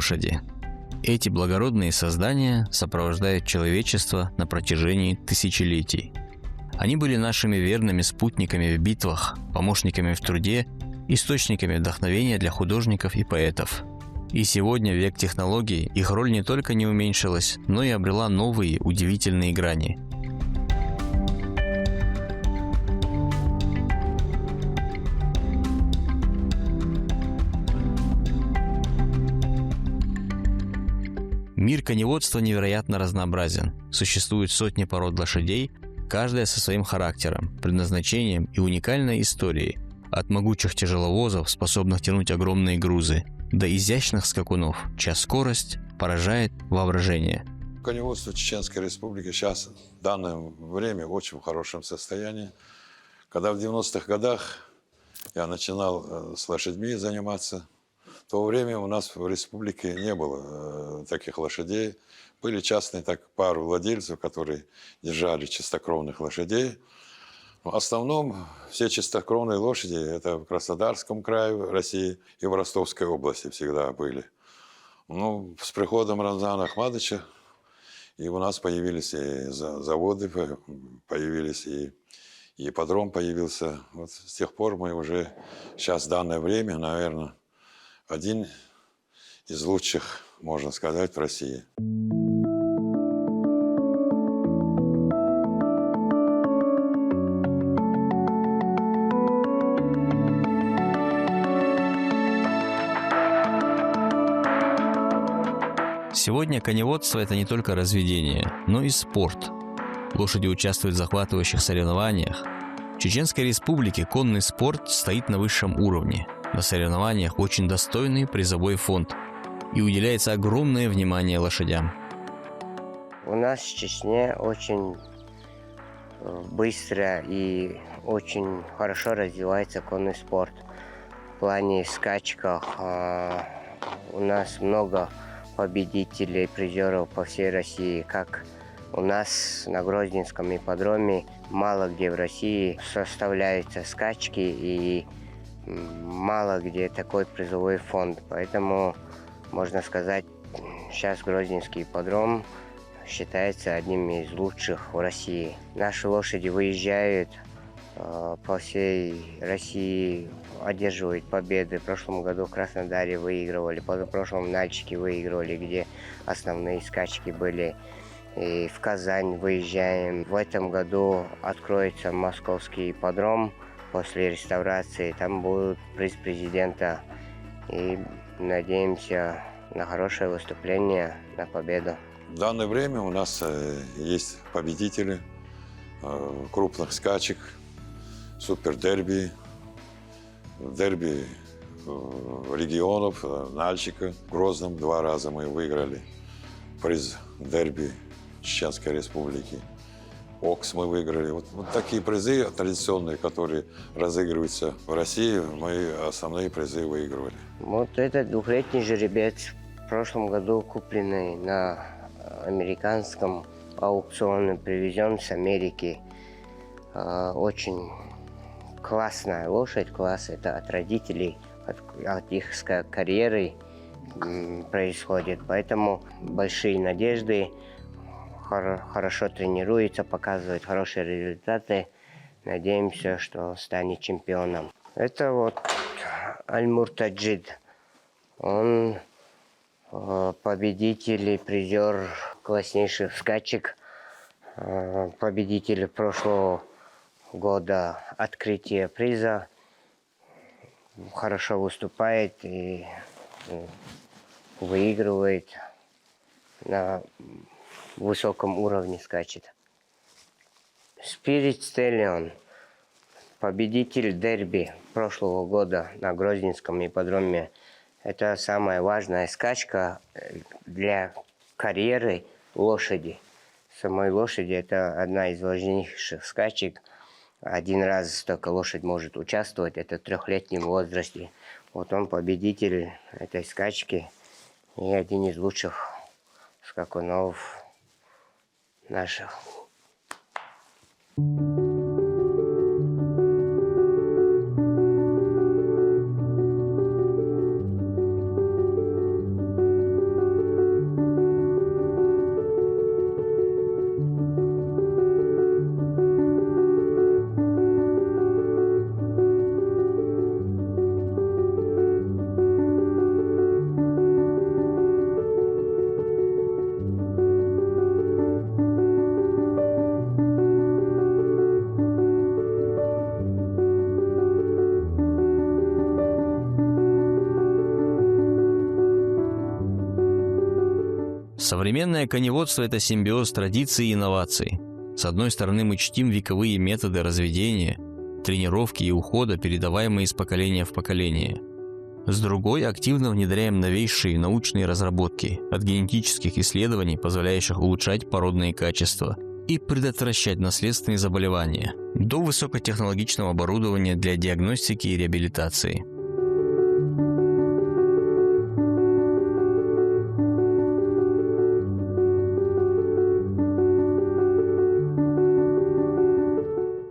лошади. Эти благородные создания сопровождают человечество на протяжении тысячелетий. Они были нашими верными спутниками в битвах, помощниками в труде, источниками вдохновения для художников и поэтов. И сегодня, в век технологий, их роль не только не уменьшилась, но и обрела новые удивительные грани. Мир коневодства невероятно разнообразен. Существует сотни пород лошадей, каждая со своим характером, предназначением и уникальной историей. От могучих тяжеловозов, способных тянуть огромные грузы, до изящных скакунов, чья скорость поражает воображение. Коневодство Чеченской Республики сейчас в данное время в очень хорошем состоянии. Когда в 90-х годах я начинал с лошадьми заниматься, в то время у нас в республике не было таких лошадей. Были частные пару владельцев, которые держали чистокровных лошадей. В основном все чистокровные лошади это в Краснодарском крае России и в Ростовской области всегда были. Ну, с приходом Рамзана Ахмадовича и у нас появились и заводы, появились и ипподром появился. Вот с тех пор мы уже сейчас в данное время, наверное, один из лучших, можно сказать, в России. Сегодня коневодство – это не только разведение, но и спорт. Лошади участвуют в захватывающих соревнованиях. В Чеченской Республике конный спорт стоит на высшем уровне. На соревнованиях очень достойный призовой фонд. И уделяется огромное внимание лошадям. У нас в Чечне очень быстро и очень хорошо развивается конный спорт. В плане скачков у нас много победителей, призеров по всей России. Как у нас на Грозненском ипподроме мало где в России составляются скачки и мало где такой призовой фонд. Поэтому, можно сказать, сейчас Грозненский ипподром считается одним из лучших в России. Наши лошади выезжают по всей России, одерживают победы. В прошлом году в Краснодаре выигрывали, позапрошлом в Нальчике выигрывали, где основные скачки были. И в Казань выезжаем. В этом году откроется московский ипподром после реставрации. Там будет приз президента. И надеемся на хорошее выступление, на победу. В данное время у нас есть победители крупных скачек, супердерби, дерби регионов, Нальчика. В Грозном 2 раза мы выиграли приз дерби Чеченской Республики. Окс мы выиграли. Вот такие призы традиционные, которые разыгрываются в России, мы основные призы выигрывали. Вот этот двухлетний жеребец в прошлом году купленный на американском аукционе, привезен с Америки. Очень классная лошадь, класс это от родителей, от их карьеры происходит. Поэтому большие надежды, хорошо тренируется, показывает хорошие результаты. Надеемся, что станет чемпионом. Это вот Аль-Муртаджид. Он победитель и призер класснейших скачек. Победитель прошлого года открытия приза. Хорошо выступает и выигрывает, на высоком уровне скачет. Spirit Stallion, победитель дерби прошлого года на Грозненском ипподроме. Это самая важная скачка для карьеры лошади. Самой лошади это одна из важнейших скачек. Один раз только лошадь может участвовать, это в 3-летнем возрасте. Вот он победитель этой скачки и один из лучших скакунов наших. Современное коневодство – это симбиоз традиций и инноваций. С одной стороны, мы чтим вековые методы разведения, тренировки и ухода, передаваемые из поколения в поколение. С другой, активно внедряем новейшие научные разработки, от генетических исследований, позволяющих улучшать породные качества и предотвращать наследственные заболевания, до высокотехнологичного оборудования для диагностики и реабилитации.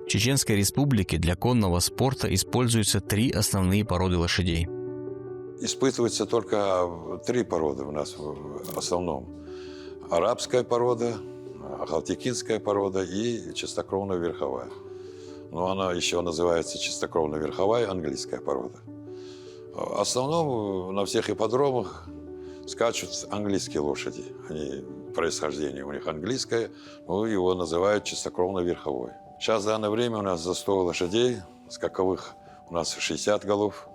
В Чеченской Республике для конного спорта используются 3 основные породы лошадей. Испытывается только 3 породы у нас в основном. Арабская порода, халтикинская порода и чистокровная верховая. Но она еще называется чистокровная верховая, английская порода. В основном на всех ипподромах скачут английские лошади. Они, происхождение у них английское, но его называют чистокровной верховой. Сейчас в данное время у нас за 100 лошадей, скаковых у нас 60 голов,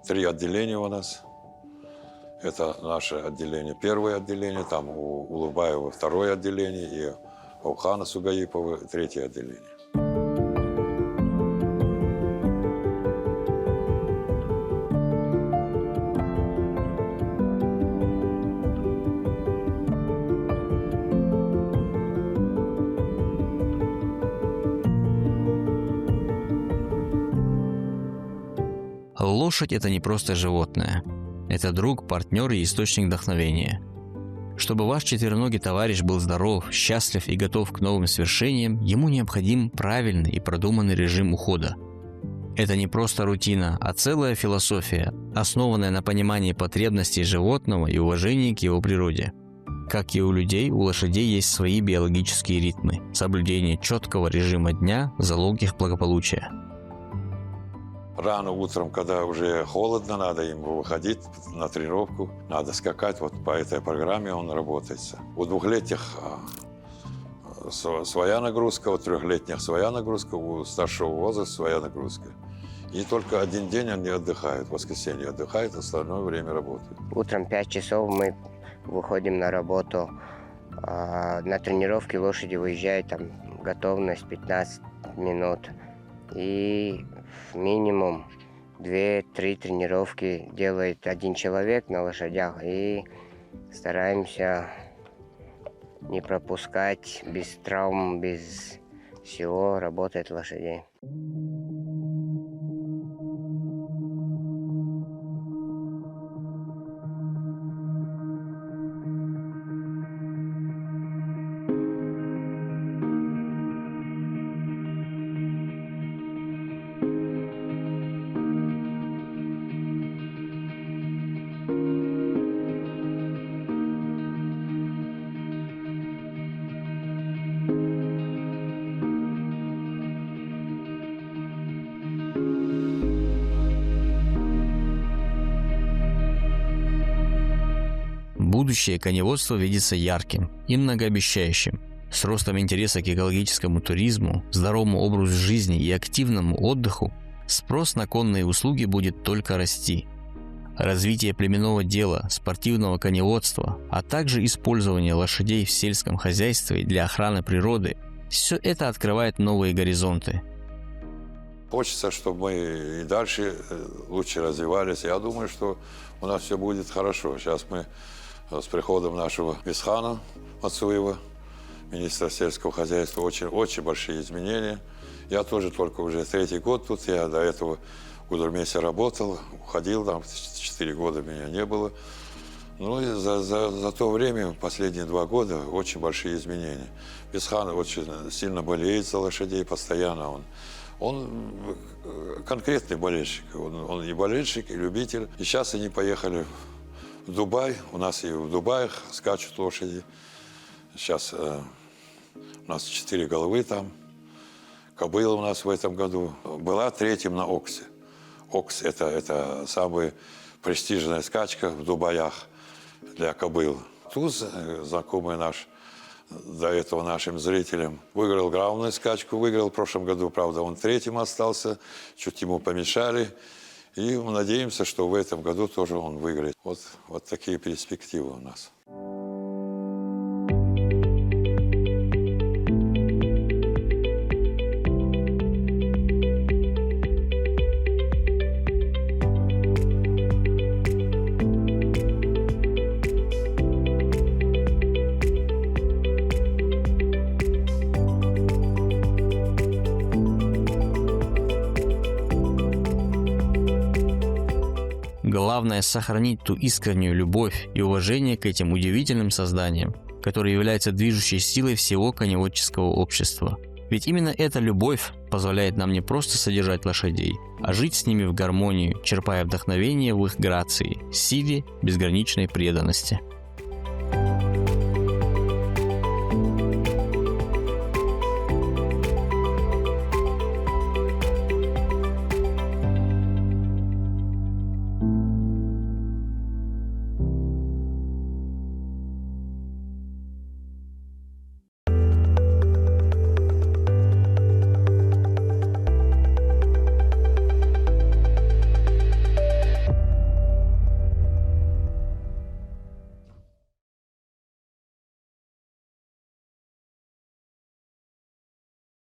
3 отделения у нас. Это наше отделение, первое отделение, там у Улыбаева 2-е отделение и у Хана Сугаипова 3-е отделение. Лошадь – это не просто животное. Это друг, партнер и источник вдохновения. Чтобы ваш четвероногий товарищ был здоров, счастлив и готов к новым свершениям, ему необходим правильный и продуманный режим ухода. Это не просто рутина, а целая философия, основанная на понимании потребностей животного и уважении к его природе. Как и у людей, у лошадей есть свои биологические ритмы. Соблюдение четкого режима дня – залог их благополучия. Рано утром, когда уже холодно, надо им выходить на тренировку, надо скакать. Вот по этой программе он работается. У 2-летних своя нагрузка, у 3-летних своя нагрузка, у старшего возраста своя нагрузка. И только один день они отдыхают, в воскресенье отдыхают, остальное время работают. Утром 5 часов мы выходим на работу. На тренировке лошади выезжают, там готовность 15 минут. И минимум 2-3 тренировки делает один человек на лошадях. И стараемся не пропускать, без травм, без всего работает лошадей. Будущее коневодства видится ярким и многообещающим. С ростом интереса к экологическому туризму, здоровому образу жизни и активному отдыху спрос на конные услуги будет только расти. Развитие племенного дела, спортивного коневодства, а также использование лошадей в сельском хозяйстве для охраны природы – все это открывает новые горизонты. Хочется, чтобы мы и дальше лучше развивались. Я думаю, что у нас все будет хорошо. Сейчас мы с приходом нашего Исхана Мацуева, министра сельского хозяйства, очень большие изменения. Я тоже только уже 3-й год тут. Я до этого в Гудермесе работал, уходил, там 4 года меня не было. Ну и за то время, последние 2 года, очень большие изменения. Исхан очень сильно болеет за лошадей постоянно. Он конкретный болельщик. Он и болельщик, и любитель. И сейчас они поехали в Дубай. У нас и в Дубаях скачут лошади. Сейчас у нас 4 головы там. Кобыла у нас в этом году была 3-м на Оксе. Окс – это самая престижная скачка в Дубаях для кобыл. Туз, знакомый наш, до этого нашим зрителям, выиграл главную скачку, выиграл в прошлом году, правда, он 3-м остался, чуть ему помешали. И мы надеемся, что в этом году тоже он выиграет. Вот такие перспективы у нас. Главное – сохранить ту искреннюю любовь и уважение к этим удивительным созданиям, которые являются движущей силой всего коневодческого общества. Ведь именно эта любовь позволяет нам не просто содержать лошадей, а жить с ними в гармонии, черпая вдохновение в их грации, силе, безграничной преданности.